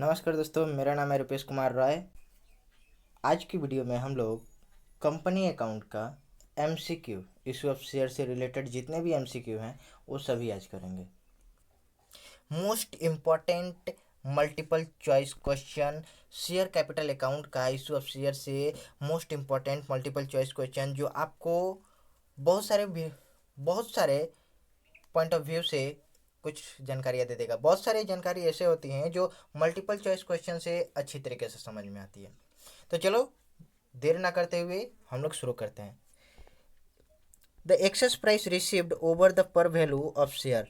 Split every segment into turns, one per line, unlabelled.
नमस्कार दोस्तों, मेरा नाम है रुपेश कुमार राय। आज की वीडियो में हम लोग कंपनी अकाउंट का एमसीक्यू, इशू ऑफ शेयर से रिलेटेड जितने भी एमसीक्यू हैं वो सभी आज करेंगे। Most important multiple choice question, share capital account का इशू ऑफ शेयर से most important multiple choice question जो आपको बहुत सारे पॉइंट ऑफ व्यू से कुछ जानकारियाँ दे देगा। बहुत सारी जानकारी ऐसे होती हैं जो मल्टीपल चॉइस क्वेश्चन से अच्छी तरीके से समझ में आती है। तो चलो देर ना करते हुए हम लोग शुरू करते हैं। The excess price received over the par value of share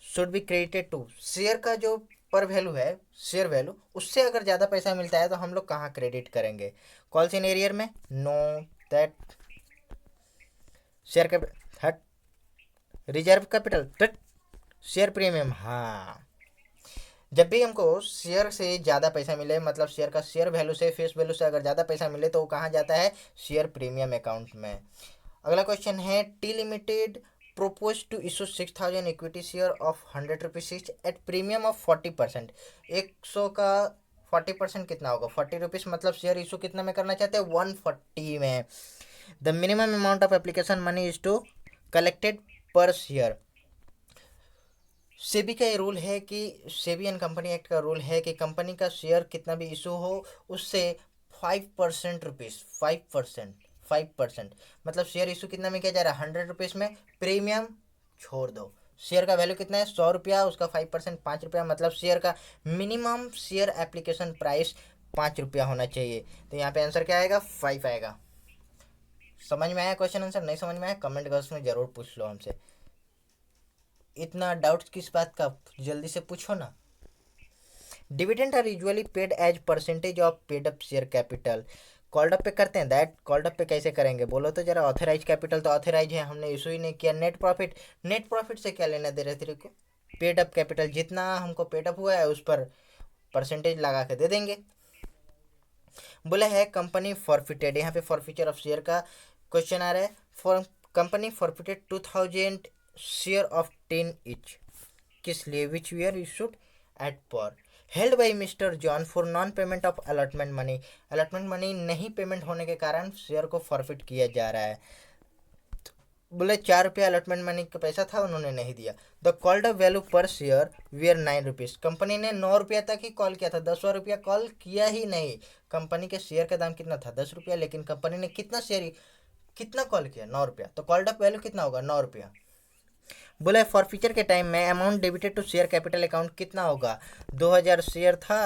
should be credited to. Share का जो पर वैल्यू है, शेयर वैल्यू, उससे अगर ज़्यादा पैसा मिलता है तो हम लोग कहाँ क्रेडिट करेंगे? कॉल इन एरियर में नो दैट शेयर कैपिटल हट रिजर्व कैपिटल शेयर प्रीमियम। हाँ, जब भी हमको शेयर से ज़्यादा पैसा मिले, मतलब शेयर का शेयर वैल्यू से फेस वैल्यू से अगर ज़्यादा पैसा मिले तो वो कहाँ जाता है? शेयर प्रीमियम अकाउंट में। अगला क्वेश्चन है T limited propose to issue 6,000 equity share of 100 rupees at premium of 40%। 100 का 40% कितना होगा? 40 रुपीज़, मतलब शेयर इशू कितना में करना चाहते हैं? 140 में। The minimum amount of application money is to collected per share. SEBI का ये रूल है कि सेबी एंड कंपनी एक्ट का रूल है कि कंपनी का शेयर कितना भी इशू हो उससे 5% रुपीज़ 5%, मतलब शेयर इशू कितना में किया जा रहा है? 100 रुपीज़ में। प्रीमियम छोड़ दो, शेयर का वैल्यू कितना है? 100 रुपया, उसका 5% 5 रुपया, मतलब शेयर का मिनिमम शेयर एप्लीकेशन प्राइस 5 रुपया होना चाहिए। तो यहाँ पे आंसर क्या आएगा? 5 आएगा। समझ में आया क्वेश्चन आंसर? नहीं समझ में आया कमेंट बॉक्स में ज़रूर पूछ लो हमसे। इतना डाउट्स किस बात का, जल्दी से पूछो ना। Dividend are usually paid as percentage of paid up share capital. Called up पे करते हैं, दैट कॉल्ड अप पे कैसे करेंगे बोलो तो जरा। ऑथराइज कैपिटल तो ऑथराइज है, हमने इशू ही नहीं किया। नेट प्रॉफिट से क्या लेना दे रहे तेरे को? पेड अप कैपिटल जितना हमको पेड अप हुआ है उस पर परसेंटेज लगा के दे देंगे। बोला है कंपनी फॉरफिटेड, यहाँ पे फॉरफिचर ऑफ शेयर का क्वेश्चन आ रहा है। For company forfeited 2,000 share of 10 etch, किस लिए? विच वीयर इशूड एट पर held by mister John for non payment of allotment money. Allotment money नहीं पेमेंट होने के कारण शेयर को फॉरफिट किया जा रहा है। बोले 4 रुपया अलॉटमेंट मनी का पैसा था, उन्होंने नहीं दिया। द कॉल्ड अप वैल्यू पर शेयर वेयर 9 रुपीज़। कंपनी ने 9 रुपया तक ही कॉल किया था, 10वां रुपया कॉल किया ही नहीं। कंपनी के शेयर का दाम कितना था? 10 रुपया, लेकिन कंपनी ने कितना कॉल किया? 9 रुपया। तो कॉल्ड अप वैल्यू कितना होगा? 9 रुपया। बोला फॉर फ्यूचर के टाइम में amount debited to share capital account कितना होगा? 2,000 शेयर था,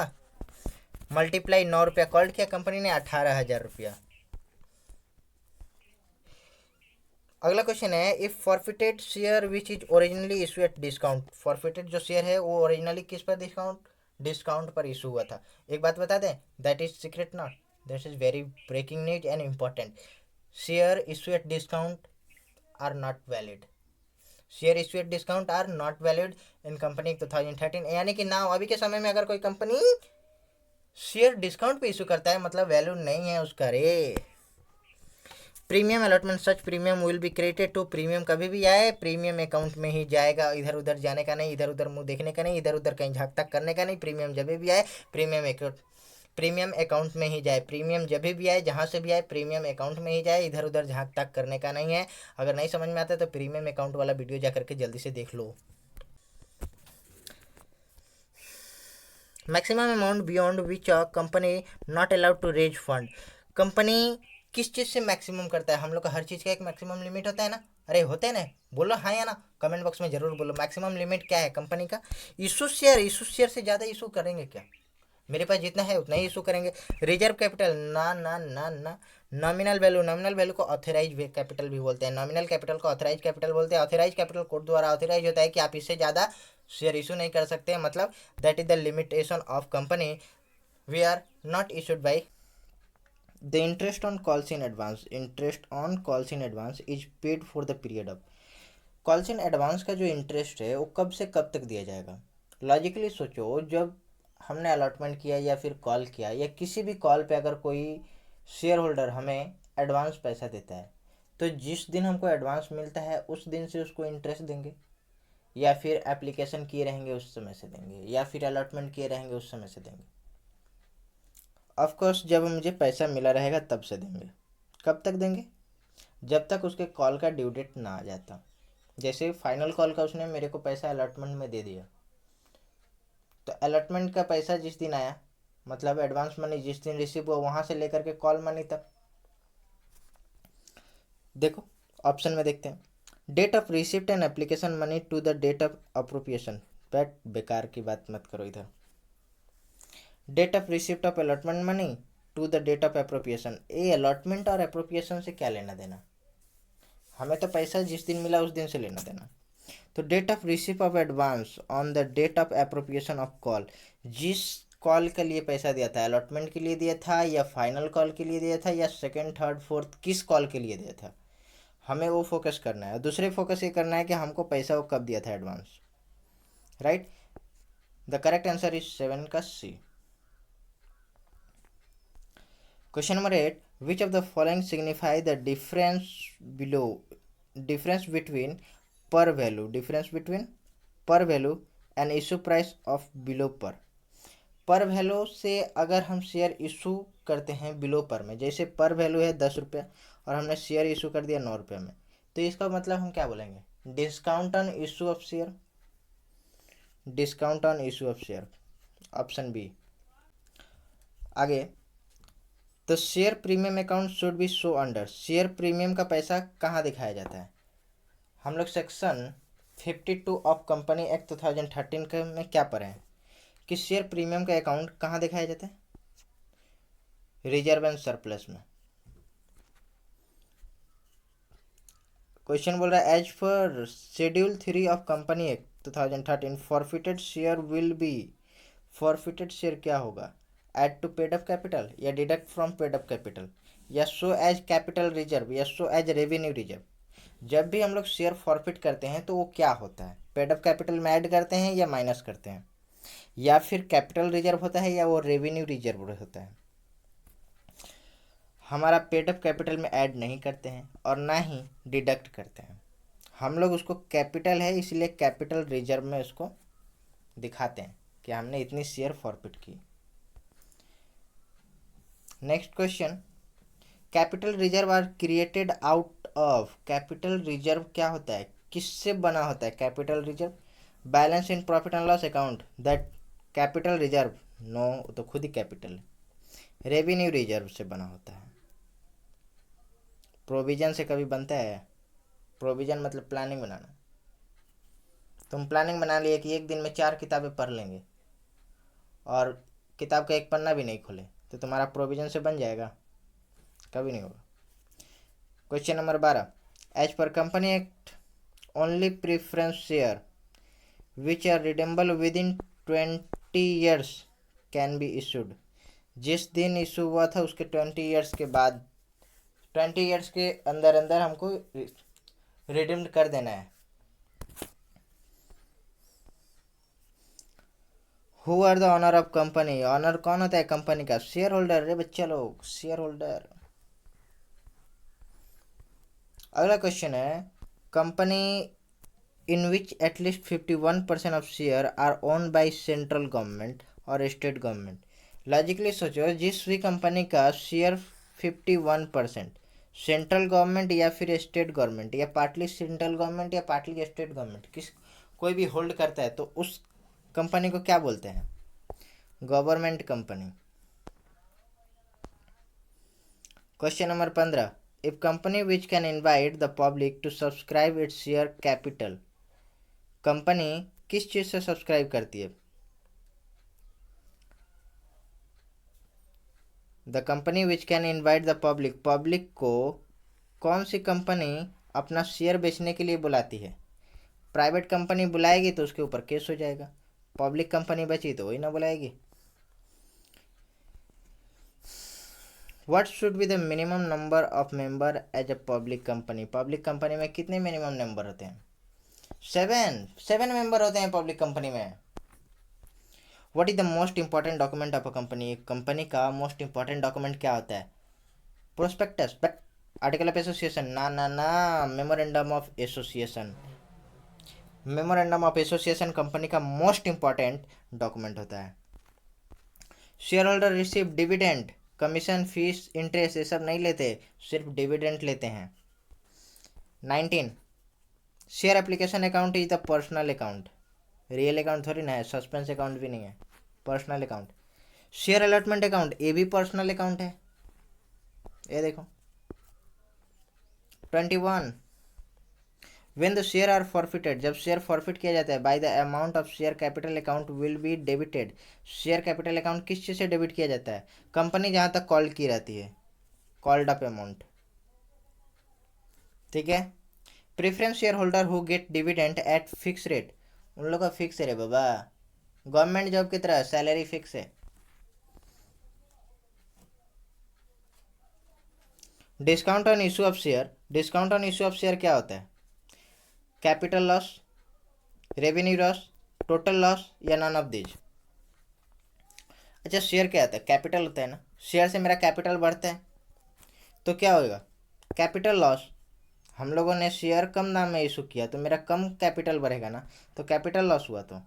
मल्टीप्लाई 9 रुपया कॉल्ड किया कंपनी ने, 18,000 रुपया। अगला क्वेश्चन है if forfeited share which is originally issue at discount. Forfeited जो शेयर है वो ओरिजिनली किस पर डिस्काउंट पर इशू हुआ था। एक बात बता दें, that is secret not, that is very breaking news and important. Share issue at discount are not valid. Share issue at discount are not valid in company 2013। यानी कि ना अभी के समय में अगर कोई कंपनी शेयर डिस्काउंट पे इशू करता है मतलब वैल्यू नहीं है उसका रे। Premium allotment such premium will be credited to. Premium कभी भी आए प्रीमियम अकाउंट में ही जाएगा, इधर उधर जाने का नहीं, इधर उधर मुंह देखने का नहीं, इधर उधर कहीं झाँक तक करने का नहीं। प्रीमियम जब भी आए प्रीमियम अकाउंट में ही जाए। प्रीमियम जब भी आए, जहाँ से भी आए, प्रीमियम अकाउंट में ही जाए, इधर उधर झाँक तक करने का नहीं है। अगर नहीं समझ में आता तो प्रीमियम अकाउंट वाला वीडियो जा करके जल्दी से देख लो। Maximum amount beyond which a company not allowed to raise fund. Company किस चीज़ से मैक्सिमम करता है? हम लोग का हर चीज़ का एक मैक्सिमम लिमिट होता है ना। अरे होते हैं ना, बोलो हाँ या ना, कमेंट बॉक्स में जरूर बोलो। मैक्सिमम लिमिट क्या है कंपनी का? इशू शेयर से ज़्यादा इशू करेंगे क्या? मेरे पास जितना है उतना ही इशू करेंगे। रिजर्व कैपिटल ना ना ना ना। नॉमिनल वैल्यू को ऑथराइज कैपिटल भी बोलते हैं। नॉमिनल कैपिटल को ऑथराइज कैपिटल बोलते हैं। ऑथराइज कैपिटल कोर्ट द्वारा ऑथराइज होता है कि आप इससे ज़्यादा शेयर इशू नहीं कर सकते, मतलब that is the limitation of company we are not issued by. The interest on calls in advance is paid for the period of. Calls in advance का जो इंटरेस्ट है वो कब से कब तक दिया जाएगा? लॉजिकली सोचो, जब हमने अलॉटमेंट किया या फिर कॉल किया या किसी भी कॉल पे अगर कोई शेयर होल्डर हमें एडवांस पैसा देता है तो जिस दिन हमको एडवांस मिलता है उस दिन से उसको इंटरेस्ट देंगे, या फिर एप्लीकेशन किए रहेंगे उस समय से देंगे, या फिर अलॉटमेंट किए रहेंगे उस समय से देंगे। ऑफ कोर्स जब मुझे पैसा मिला रहेगा तब से देंगे। कब तक देंगे? जब तक उसके कॉल का ड्यू डेट ना आ जाता। जैसे फाइनल कॉल का उसने मेरे को पैसा अलॉटमेंट में दे दिया, तो अलॉटमेंट का पैसा जिस दिन आया, मतलब एडवांस मनी जिस दिन रिसीव हुआ, वहाँ से लेकर के कॉल मनी तक। देखो ऑप्शन में देखते हैं, date of receipt and application money to the date of appropriation. बैट बेकार की बात मत करो इधर। Date of receipt of allotment money to the date of appropriation, ये अलॉटमेंट और अप्रोप्रिएशन से क्या लेना देना? हमें तो पैसा जिस दिन मिला उस दिन से लेना देना। तो date of receipt of advance on the date of appropriation of call, जिस कॉल के लिए पैसा दिया था, अलॉटमेंट के लिए दिया था या फाइनल कॉल के लिए दिया था या सेकंड थर्ड फोर्थ किस कॉल के लिए दिया था, हमें वो फोकस करना है। दूसरे फोकस ये करना है कि हमको पैसा वो कब दिया था advance. Right, the correct answer is 7 का C. Question number 8, which of the following signify the difference below, difference between par value, difference between par value and issue price of below par. Par value से अगर हम share issue करते हैं below पर में, जैसे पर वैल्यू है 10 रुपये और हमने शेयर इशू कर दिया 9 रुपये में, तो इसका मतलब हम क्या बोलेंगे? Discount on issue of share, discount on issue of share, option B. आगे, तो share premium account should be show under, share premium का पैसा कहाँ दिखाया जाता है? हम लोग सेक्शन 52 ऑफ कंपनी एक्ट 2013 के में क्या पढ़े हैं कि शेयर प्रीमियम का अकाउंट कहाँ दिखाया जाता है? रिजर्व एंड सरप्लस में। क्वेश्चन बोल रहा है, as per schedule 3 of company act 2013 forfeited share will be, forfeited share क्या होगा? Add to paid up capital या deduct from paid up capital या शो एज कैपिटल रिजर्व या शो एज रेवेन्यू रिजर्व। जब भी हम लोग शेयर फॉरफिट करते हैं तो वो क्या होता है? पेड अप कैपिटल में ऐड करते हैं या माइनस करते हैं, या फिर कैपिटल रिजर्व होता है या वो रेवेन्यू रिजर्व होता है? हमारा पेड अप कैपिटल में ऐड नहीं करते हैं और ना ही डिडक्ट करते हैं, हम लोग उसको कैपिटल है इसलिए कैपिटल रिजर्व में उसको दिखाते हैं कि हमने इतनी शेयर फॉरफिट की। Next question, capital reserve are created out of, capital reserve क्या होता है, किससे बना होता है capital reserve? Balance in profit and loss account, that capital reserve, no तो खुद ही कैपिटल है। रेवेन्यू रिजर्व से बना होता है। प्रोविजन से कभी बनता है? प्रोविजन मतलब प्लानिंग बनाना। तुम प्लानिंग बना लिए कि एक दिन में 4 किताबें पढ़ लेंगे और किताब का एक पन्ना भी नहीं खोले, तो तुम्हारा प्रोविजन से बन जाएगा? कभी नहीं होगा। Question number 12, as per company act only preference share which are redeemable within 20 years can be issued, जिस दिन इशू हुआ था उसके 20 ईयर्स के बाद, 20 ईयर्स के अंदर अंदर हमको रिडीम्ड कर देना है। Who are the owner of company, owner कौन होता है कंपनी का? Share holder. रे बच्चा लोग, शेयर होल्डर। अगला क्वेश्चन है, company in which at least 51% of share are own by central government और स्टेट गवर्नमेंट। लॉजिकली सोचो, जिस भी कंपनी का शेयर 51% सेंट्रल गवर्नमेंट या फिर स्टेट गवर्नमेंट या पार्टली सेंट्रल गवर्नमेंट या पार्टली स्टेट गवर्नमेंट किस कोई भी होल्ड करता है, तो उस कंपनी को क्या बोलते हैं? Government company. Question number 15, if company which can invite the public to subscribe its share capital, company किस चीज़ से सब्सक्राइब करती है? The company which can invite the public, public को कौन सी कंपनी अपना शेयर बेचने के लिए बुलाती है? प्राइवेट कंपनी बुलाएगी तो उसके ऊपर केस हो जाएगा, पब्लिक कंपनी बची तो वही ना बुलाएगी। What should be the minimum number of member as a public company, public company में कितने मिनिमम मेंबर होते हैं? 7 मेंबर होते हैं पब्लिक कंपनी में। What is the most important document of a company, company का मोस्ट इंपॉर्टेंट डॉक्यूमेंट क्या होता है? Prospectus, but article of association ना ना ना, memorandum of association. Memorandum of association company का मोस्ट इंपॉर्टेंट डॉक्यूमेंट होता है। Share holder receive dividend, commission, fees, interest ये सब नहीं लेते, सिर्फ डिविडेंड लेते हैं। 19, share application account is the personal account, real account थोड़ी ना है, सस्पेंस अकाउंट भी नहीं है, personal account. Share allotment account ये भी पर्सनल अकाउंट है, ये देखो। 21, when the share are forfeited, जब शेयर फॉरफिट किया जाता है, by the amount of share capital account will be debited, share capital account किस चीज़ से डेबिट किया जाता है, कंपनी जहाँ तक कॉल की रहती है, कॉल्ड अप अमाउंट, ठीक है। Preference share holder who get dividend eight fix rate, उन लोग का फिक्स है बाबा, गवर्नमेंट जॉब की तरह सैलरी फिक्स है। Discount on issue of share, discount on issue of share क्या होता है, capital loss, revenue loss, total loss या नन ऑफ दीज। अच्छा शेयर क्या होता है, कैपिटल होता है ना, शेयर से मेरा कैपिटल बढ़ता है तो क्या होगा, कैपिटल लॉस, हम लोगों ने शेयर कम दाम में इशू किया तो मेरा कम कैपिटल बढ़ेगा ना, तो कैपिटल लॉस हुआ। तो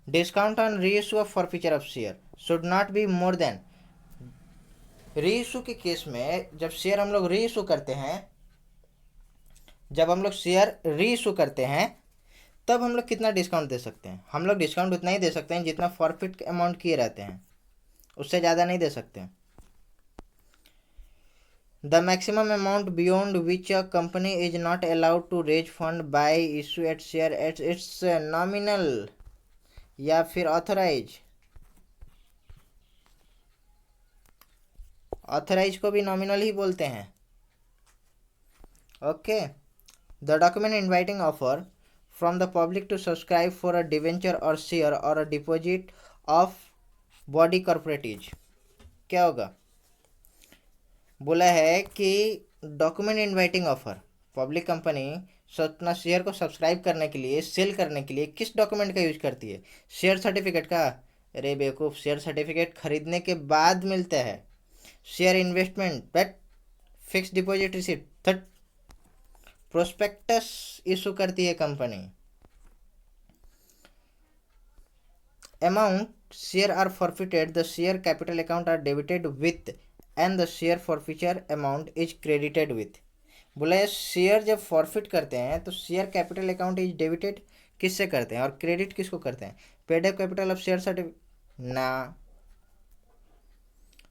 डिस्काउंट ऑन री issue of forfeiture of share should not be more than, री इशू के केस में जब शेयर हम लोग री इशू करते हैं, जब हम लोग शेयर री इशू करते हैं तब हम लोग कितना डिस्काउंट दे सकते हैं, हम लोग डिस्काउंट उतना ही दे सकते हैं जितना फॉरफिट अमाउंट किए रहते हैं, उससे ज़्यादा नहीं दे सकते। The maximum amount beyond which a company is not allowed to raise fund by issue at share at its nominal या फिर ऑथराइज, ऑथराइज को भी नॉमिनल ही बोलते हैं। Okay, the document inviting offer from the public to subscribe for a debenture और share और a deposit of body corporates, क्या होगा, बोला है कि document inviting offer, public company अपना शेयर को सब्सक्राइब करने के लिए, सेल करने के लिए किस डॉक्यूमेंट का यूज करती है, शेयर सर्टिफिकेट का। अरे बेवकूफ़, शेयर सर्टिफिकेट खरीदने के बाद मिलता है, share investment but fix deposit receipt, third prospectus issue करती है company. Amount share are forfeited, the share capital account are debited with and the share forfeiture amount is credited with, बोला है share जब फॉरफिट करते हैं तो share capital account is debited किससे करते हैं और क्रेडिट किसको करते हैं, paid up capital of share certificate ना,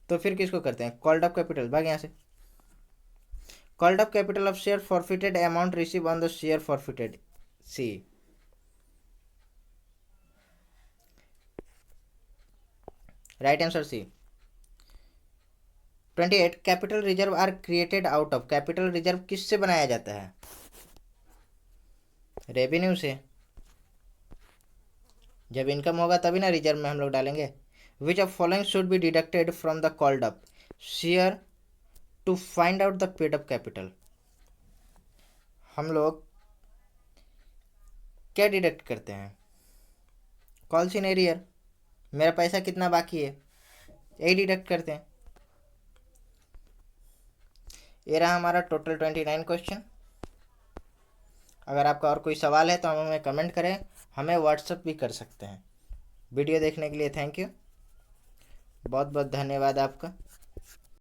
तो फिर किसको करते हैं, कॉल्ड अप कैपिटल, भाग यहाँ से, called up capital of share forfeited amount receive on the share forfeited, C. Right answer C. 28, capital reserve are created out of, capital reserve किससे बनाया जाता है, रेवेन्यू से, जब इनकम होगा तभी ना रिजर्व में हम लोग डालेंगे। Which of following should be deducted from the called up share to find out the paid up capital, हम लोग क्या डिडक्ट करते हैं, कॉल्स इन एरियर, मेरा पैसा कितना बाकी है यही डिडक्ट करते हैं। ये रहा हमारा टोटल 29 क्वेश्चन। अगर आपका और कोई सवाल है तो हमें कमेंट करें, हमें व्हाट्सअप भी कर सकते हैं। वीडियो देखने के लिए थैंक यू, बहुत बहुत धन्यवाद आपका।